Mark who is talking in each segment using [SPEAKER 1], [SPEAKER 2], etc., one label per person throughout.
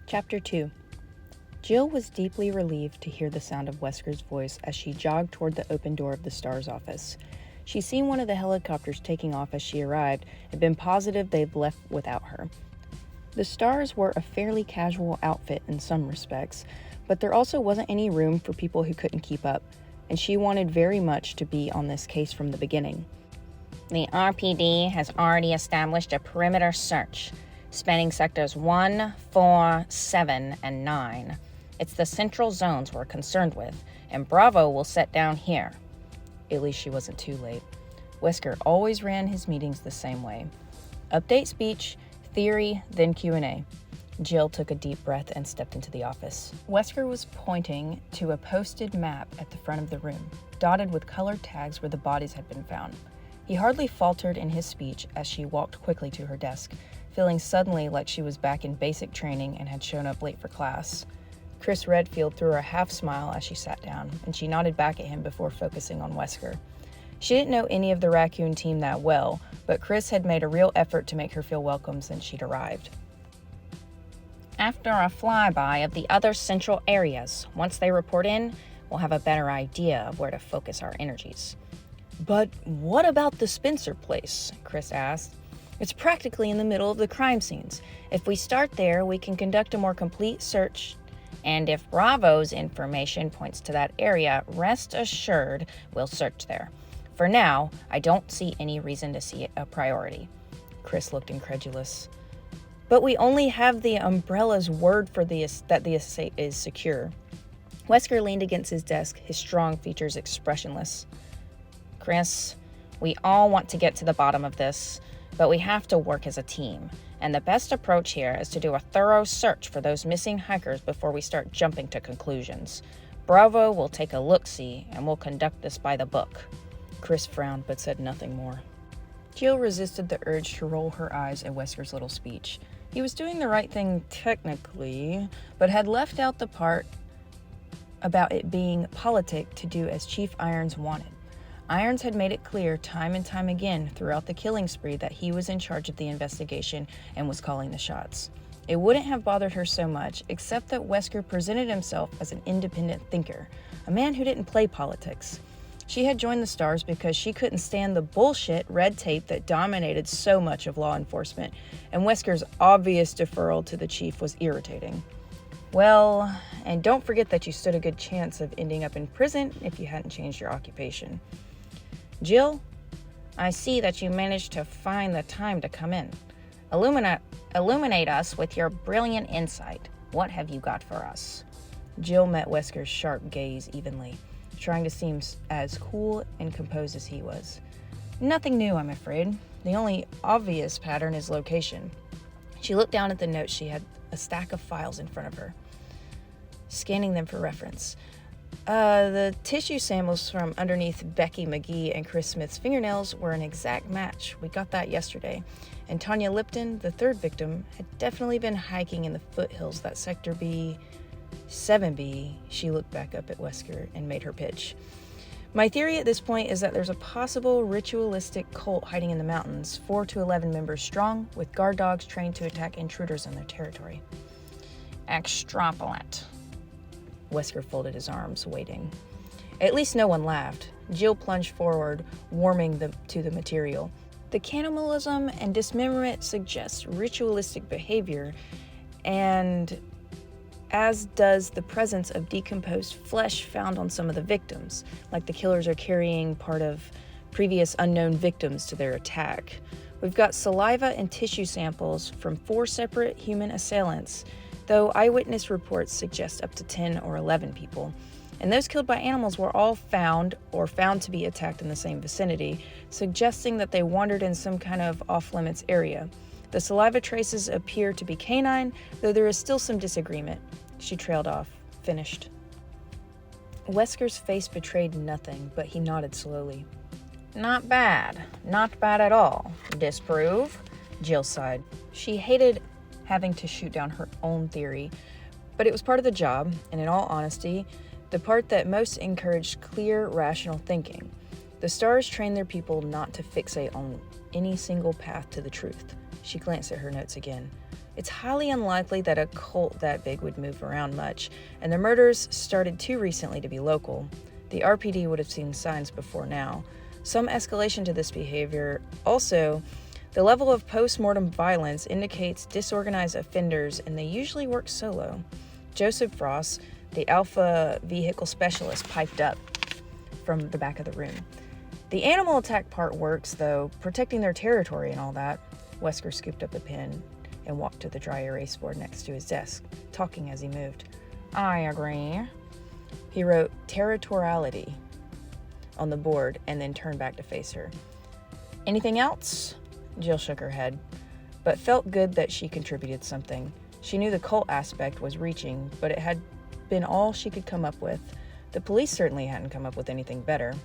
[SPEAKER 1] Chapter 2. Jill was deeply relieved to hear the sound of Wesker's voice as she jogged toward the open door of the Star's office. She'd seen one of the helicopters taking off as she arrived and been positive they'd left without her. The Stars were a fairly casual outfit in some respects, but there also wasn't any room for people who couldn't keep up, and she wanted very much to be on this case from the beginning.
[SPEAKER 2] The RPD has already established a perimeter search, spanning sectors 1, 4, 7, and 9. It's the central zones we're concerned with, and Bravo will set down here.
[SPEAKER 1] At least she wasn't too late. Wesker always ran his meetings the same way. Update speech, theory, then Q&A. Jill took a deep breath and stepped into the office. Wesker was pointing to a posted map at the front of the room, dotted with colored tags where the bodies had been found. He hardly faltered in his speech as she walked quickly to her desk, feeling suddenly like she was back in basic training and had shown up late for class. Chris Redfield threw her a half smile as she sat down, and she nodded back at him before focusing on Wesker. She didn't know any of the Raccoon team that well, but Chris had made a real effort to make her feel welcome since she'd arrived.
[SPEAKER 2] After a flyby of the other central areas, once they report in, we'll have a better idea of where to focus our energies.
[SPEAKER 1] But what about the Spencer place? Chris asked. It's practically in the middle of the crime scenes. If we start there, we can conduct a more complete search.
[SPEAKER 2] And if Bravo's information points to that area, rest assured we'll search there. For now, I don't see any reason to see it a priority.
[SPEAKER 1] Chris looked incredulous. But we only have the Umbrella's word for that the estate is secure. Wesker leaned against his desk, his strong features expressionless.
[SPEAKER 2] Chris, we all want to get to the bottom of this, but we have to work as a team. And the best approach here is to do a thorough search for those missing hikers before we start jumping to conclusions. Bravo will take a look-see, and we'll conduct this by the book.
[SPEAKER 1] Chris frowned but said nothing more. Jill resisted the urge to roll her eyes at Wesker's little speech. He was doing the right thing technically, but had left out the part about it being politic to do as Chief Irons wanted. Irons had made it clear time and time again throughout the killing spree that he was in charge of the investigation and was calling the shots. It wouldn't have bothered her so much, except that Wesker presented himself as an independent thinker, a man who didn't play politics. She had joined the Stars because she couldn't stand the bullshit red tape that dominated so much of law enforcement, and Wesker's obvious deferral to the chief was irritating. Well, and don't forget that you stood a good chance of ending up in prison if you hadn't changed your occupation.
[SPEAKER 2] Jill, I see that you managed to find the time to come in. Illuminate us with your brilliant insight. What have you got for us?
[SPEAKER 1] Jill met Wesker's sharp gaze evenly, trying to seem as cool and composed as he was. Nothing new, I'm afraid. The only obvious pattern is location. She looked down at the notes. She had a stack of files in front of her, scanning them for reference. The tissue samples from underneath Becky McGee and Chris Smith's fingernails were an exact match. We got that yesterday. And Tanya Lipton, the third victim, had definitely been hiking in the foothills that Sector B, 7B. She looked back up at Wesker and made her pitch. My theory at this point is that there's a possible ritualistic cult hiding in the mountains, 4 to 11 members strong, with guard dogs trained to attack intruders on their territory.
[SPEAKER 2] Extrapolate.
[SPEAKER 1] Wesker folded his arms, waiting. At least no one laughed. Jill plunged forward, warming to the material. The cannibalism and dismemberment suggest ritualistic behavior, and as does the presence of decomposed flesh found on some of the victims, like the killers are carrying part of previous unknown victims to their attack. We've got saliva and tissue samples from 4 separate human assailants, though eyewitness reports suggest up to 10 or 11 people. And those killed by animals were all found to be attacked in the same vicinity, suggesting that they wandered in some kind of off-limits area. The saliva traces appear to be canine, though there is still some disagreement. She trailed off, finished. Wesker's face betrayed nothing, but he nodded slowly.
[SPEAKER 2] Not bad. Not bad at all. Disprove?
[SPEAKER 1] Jill sighed. She hated having to shoot down her own theory, but it was part of the job, and in all honesty, the part that most encouraged clear, rational thinking. The Stars trained their people not to fixate on any single path to the truth. She glanced at her notes again. It's highly unlikely that a cult that big would move around much, and the murders started too recently to be local. The RPD would have seen signs before now. Some escalation to this behavior. Also, the level of post-mortem violence indicates disorganized offenders, and they usually work solo. Joseph Frost, the Alpha vehicle specialist, piped up from the back of the room. The animal attack part works, though, protecting their territory and all that. Wesker scooped up a pen and walked to the dry erase board next to his desk, talking as he moved. I agree. He wrote territoriality on the board and then turned back to face her. Anything else? Jill shook her head, but felt good that she contributed something. She knew the cult aspect was reaching, but it had been all she could come up with. The police certainly hadn't come up with anything better.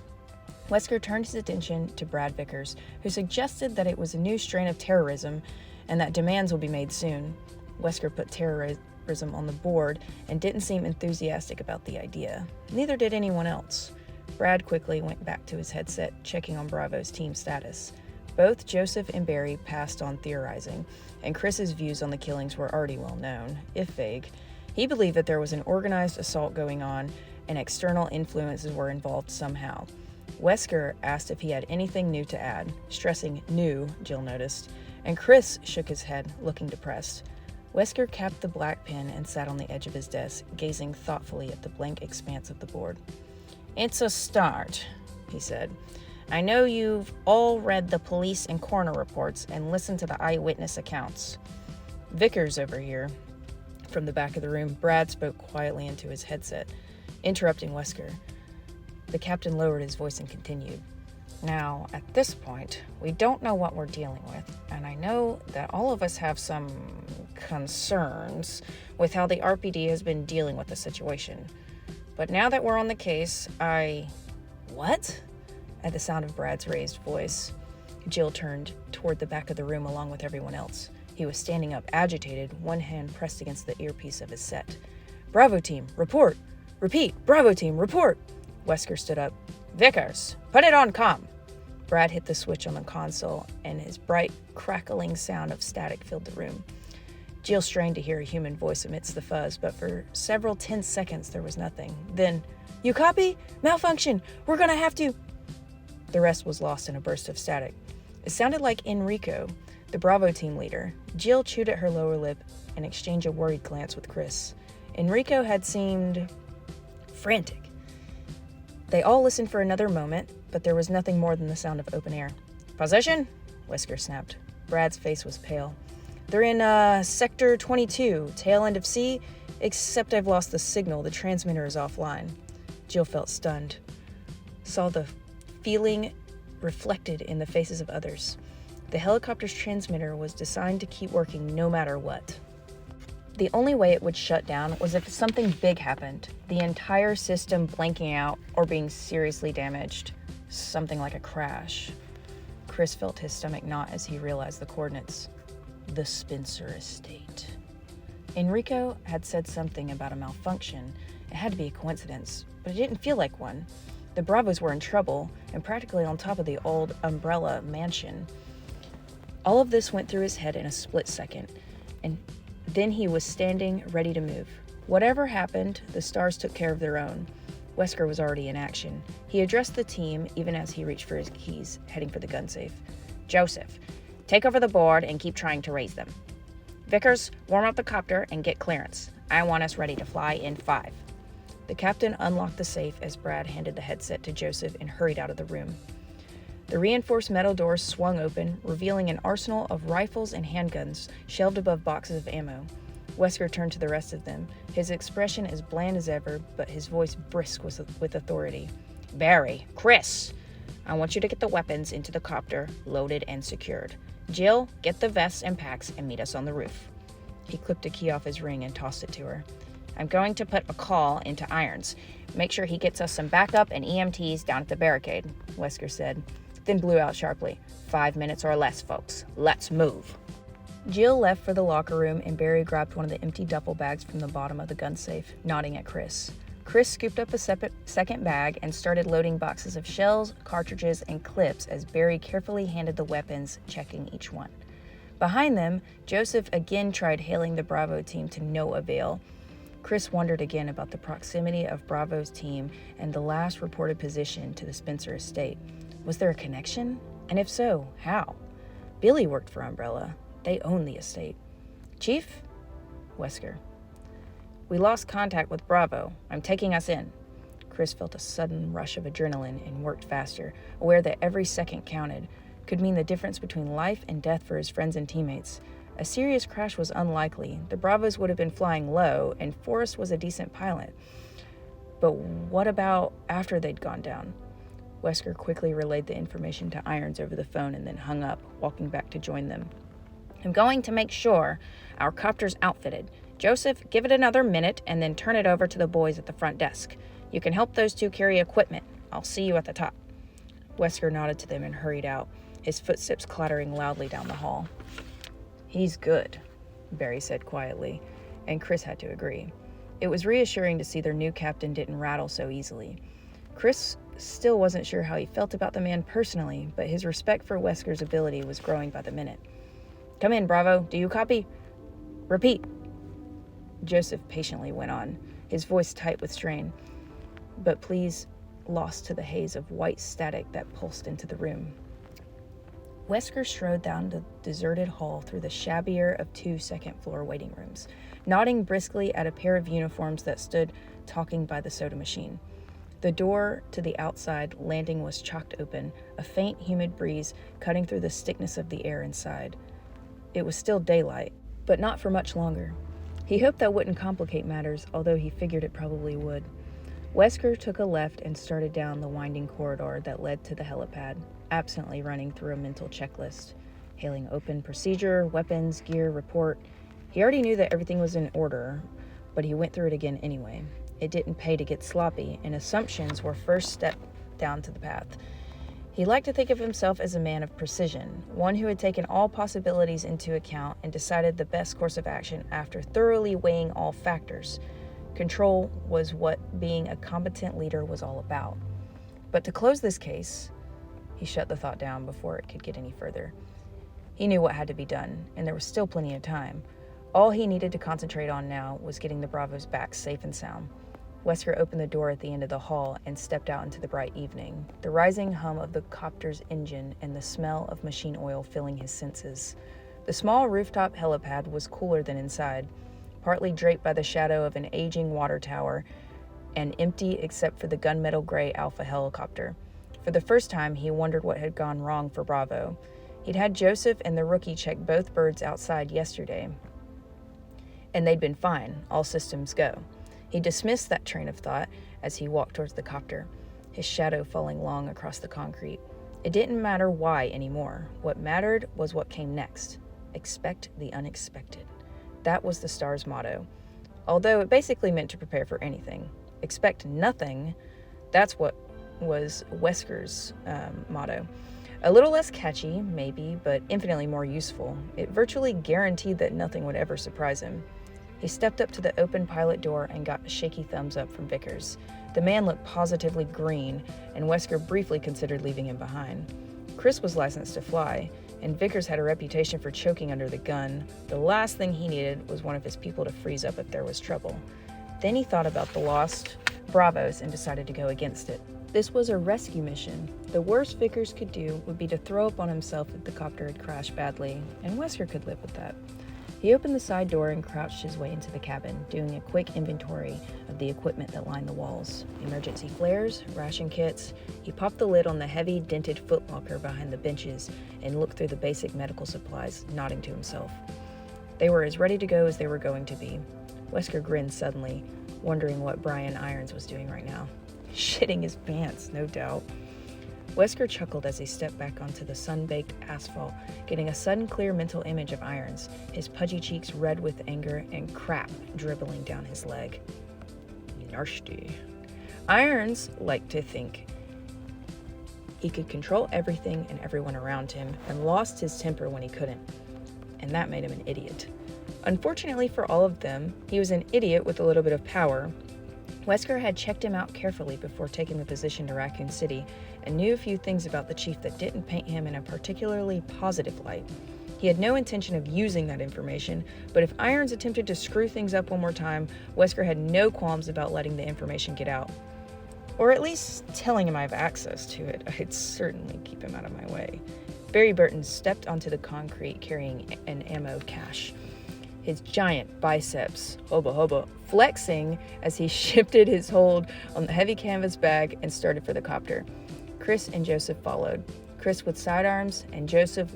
[SPEAKER 1] Wesker turned his attention to Brad Vickers, who suggested that it was a new strain of terrorism and that demands will be made soon. Wesker put terrorism on the board and didn't seem enthusiastic about the idea. Neither did anyone else. Brad quickly went back to his headset, checking on Bravo's team status. Both Joseph and Barry passed on theorizing, and Chris's views on the killings were already well known, if vague. He believed that there was an organized assault going on and external influences were involved somehow. Wesker asked if he had anything new to add, stressing new, Jill noticed, and Chris shook his head, looking depressed. Wesker capped the black pen and sat on the edge of his desk, gazing thoughtfully at the blank expanse of the board. It's a start, he said. I know you've all read the police and coroner reports and listened to the eyewitness accounts. Vickers over here. From the back of the room, Brad spoke quietly into his headset, interrupting Wesker. The captain lowered his voice and continued. Now, at this point, we don't know what we're dealing with, and I know that all of us have some concerns with how the RPD has been dealing with the situation. But now that we're on the case, What? At the sound of Brad's raised voice, Jill turned toward the back of the room along with everyone else. He was standing up, agitated, one hand pressed against the earpiece of his set. Bravo team, report! Repeat, Bravo team, report! Wesker stood up. Vickers, put it on comm! Brad hit the switch on the console, and his bright, crackling sound of static filled the room. Jill strained to hear a human voice amidst the fuzz, but for several tense seconds there was nothing. Then, you copy? Malfunction! We're gonna have to... The rest was lost in a burst of static. It sounded like Enrico, the Bravo team leader. Jill chewed at her lower lip and exchanged a worried glance with Chris. Enrico had seemed frantic. They all listened for another moment, but there was nothing more than the sound of open air. Position? Wesker snapped. Brad's face was pale. They're in, Sector 22, tail end of C, except I've lost the signal. The transmitter is offline. Jill felt stunned. Saw the feeling reflected in the faces of others. The helicopter's transmitter was designed to keep working no matter what. The only way it would shut down was if something big happened, the entire system blanking out or being seriously damaged. Something like a crash. Chris felt his stomach knot as he realized the coordinates. The Spencer estate. Enrico had said something about a malfunction. It had to be a coincidence, but it didn't feel like one. The Bravos were in trouble, and practically on top of the old Umbrella mansion. All of this went through his head in a split second, and then he was standing, ready to move. Whatever happened, the stars took care of their own. Wesker was already in action. He addressed the team even as he reached for his keys, heading for the gun safe. Joseph, take over the board and keep trying to raise them. Vickers, warm up the copter and get clearance. I want us ready to fly in 5. The captain unlocked the safe as Brad handed the headset to Joseph and hurried out of the room. The reinforced metal doors swung open, revealing an arsenal of rifles and handguns shelved above boxes of ammo. Wesker turned to the rest of them, his expression as bland as ever, but his voice brisk with authority. Barry, Chris, I want you to get the weapons into the copter, loaded and secured. Jill, get the vests and packs and meet us on the roof. He clipped a key off his ring and tossed it to her. I'm going to put a call into Irons. Make sure he gets us some backup and EMTs down at the barricade, Wesker said, then blew out sharply. 5 minutes or less, folks. Let's move. Jill left for the locker room, and Barry grabbed one of the empty duffel bags from the bottom of the gun safe, nodding at Chris. Chris scooped up a second bag and started loading boxes of shells, cartridges, and clips as Barry carefully handed the weapons, checking each one. Behind them, Joseph again tried hailing the Bravo team to no avail. Chris wondered again about the proximity of Bravo's team and the last reported position to the Spencer estate. Was there a connection? And if so, how? Billy worked for Umbrella. They owned the estate. Chief? Wesker. We lost contact with Bravo. I'm taking us in. Chris felt a sudden rush of adrenaline and worked faster, aware that every second counted, could mean the difference between life and death for his friends and teammates. A serious crash was unlikely. The Bravos would have been flying low, and Forrest was a decent pilot. But what about after they'd gone down? Wesker quickly relayed the information to Irons over the phone and then hung up, walking back to join them. I'm going to make sure our copter's outfitted. Joseph, give it another minute and then turn it over to the boys at the front desk. You can help those two carry equipment. I'll see you at the top. Wesker nodded to them and hurried out, his footsteps clattering loudly down the hall. He's good, Barry said quietly, and Chris had to agree. It was reassuring to see their new captain didn't rattle so easily. Chris still wasn't sure how he felt about the man personally, but his respect for Wesker's ability was growing by the minute. Come in, Bravo. Do you copy? Repeat. Joseph patiently went on, his voice tight with strain, but please lost to the haze of white static that pulsed into the room. Wesker strode down the deserted hall through the shabbier of two second-floor waiting rooms, nodding briskly at a pair of uniforms that stood talking by the soda machine. The door to the outside landing was chalked open, a faint, humid breeze cutting through the stickness of the air inside. It was still daylight, but not for much longer. He hoped that wouldn't complicate matters, although he figured it probably would. Wesker took a left and started down the winding corridor that led to the helipad, absently running through a mental checklist, hailing open procedure, weapons, gear, report. He already knew that everything was in order, but he went through it again anyway. It didn't pay to get sloppy, and assumptions were first step down to the path. He liked to think of himself as a man of precision, one who had taken all possibilities into account and decided the best course of action after thoroughly weighing all factors. Control was what being a competent leader was all about. But to close this case, he shut the thought down before it could get any further. He knew what had to be done, and there was still plenty of time. All he needed to concentrate on now was getting the Bravos back safe and sound. Wesker opened the door at the end of the hall and stepped out into the bright evening, the rising hum of the copter's engine and the smell of machine oil filling his senses. The small rooftop helipad was cooler than inside, partly draped by the shadow of an aging water tower and empty except for the gunmetal gray Alpha helicopter. For the first time, he wondered what had gone wrong for Bravo. He'd had Joseph and the rookie check both birds outside yesterday, and they'd been fine, all systems go. He dismissed that train of thought as he walked towards the copter, his shadow falling long across the concrete. It didn't matter why anymore. What mattered was what came next. Expect the unexpected. That was the star's motto, although it basically meant to prepare for anything. Expect nothing, that's what was Wesker's motto. A little less catchy, maybe, but infinitely more useful. It virtually guaranteed that nothing would ever surprise him. He stepped up to the open pilot door and got a shaky thumbs up from Vickers. The man looked positively green, and Wesker briefly considered leaving him behind. Chris was licensed to fly, and Vickers had a reputation for choking under the gun. The last thing he needed was one of his people to freeze up if there was trouble. Then he thought about the lost Bravos and decided to go against it. This was a rescue mission. The worst Vickers could do would be to throw up on himself if the copter had crashed badly, and Wesker could live with that. He opened the side door and crouched his way into the cabin, doing a quick inventory of the equipment that lined the walls. Emergency flares, ration kits. He popped the lid on the heavy, dented footlocker behind the benches and looked through the basic medical supplies, nodding to himself. They were as ready to go as they were going to be. Wesker grinned suddenly, wondering what Brian Irons was doing right now. Shitting his pants, no doubt. Wesker chuckled as he stepped back onto the sun-baked asphalt, getting a sudden clear mental image of Irons, his pudgy cheeks red with anger and crap dribbling down his leg. Nasty. Irons liked to think he could control everything and everyone around him, and lost his temper when he couldn't, and that made him an idiot. Unfortunately for all of them, he was an idiot with a little bit of power. Wesker had checked him out carefully before taking the position to Raccoon City and knew a few things about the chief that didn't paint him in a particularly positive light. He had no intention of using that information, but if Irons attempted to screw things up one more time, Wesker had no qualms about letting the information get out. Or at least telling him I have access to it. I'd certainly keep him out of my way. Barry Burton stepped onto the concrete carrying an ammo cache, his giant biceps, hubba, flexing as he shifted his hold on the heavy canvas bag and started for the copter. Chris and Joseph followed, Chris with sidearms and Joseph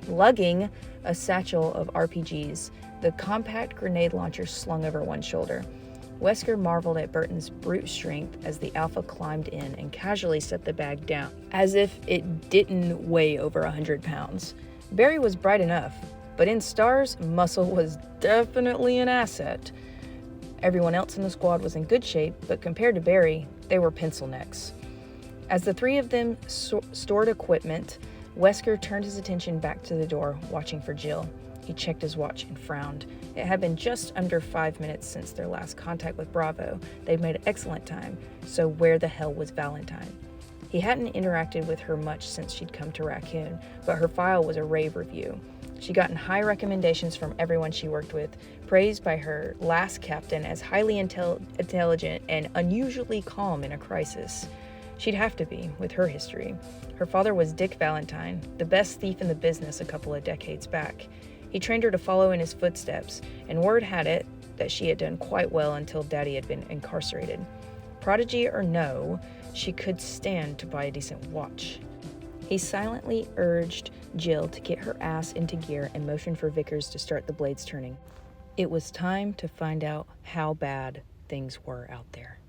[SPEAKER 1] lugging a satchel of RPGs, the compact grenade launcher slung over one shoulder. Wesker marveled at Burton's brute strength as the Alpha climbed in and casually set the bag down, as if it didn't weigh over 100 pounds. Barry was bright enough, but in STARS, muscle was definitely an asset. Everyone else in the squad was in good shape, but compared to Barry, they were pencil necks. As the three of them stored equipment, Wesker turned his attention back to the door, watching for Jill. He checked his watch and frowned. It had been just under 5 minutes since their last contact with Bravo. They'd made excellent time, so where the hell was Valentine? He hadn't interacted with her much since she'd come to Raccoon, but her file was a rave review. She'd gotten high recommendations from everyone she worked with, praised by her last captain as highly intelligent and unusually calm in a crisis. She'd have to be, with her history. Her father was Dick Valentine, the best thief in the business a couple of decades back. He trained her to follow in his footsteps, and word had it that she had done quite well until Daddy had been incarcerated. Prodigy or no, she could stand to buy a decent watch. He silently urged Jill to get her ass into gear and motioned for Vickers to start the blades turning. It was time to find out how bad things were out there.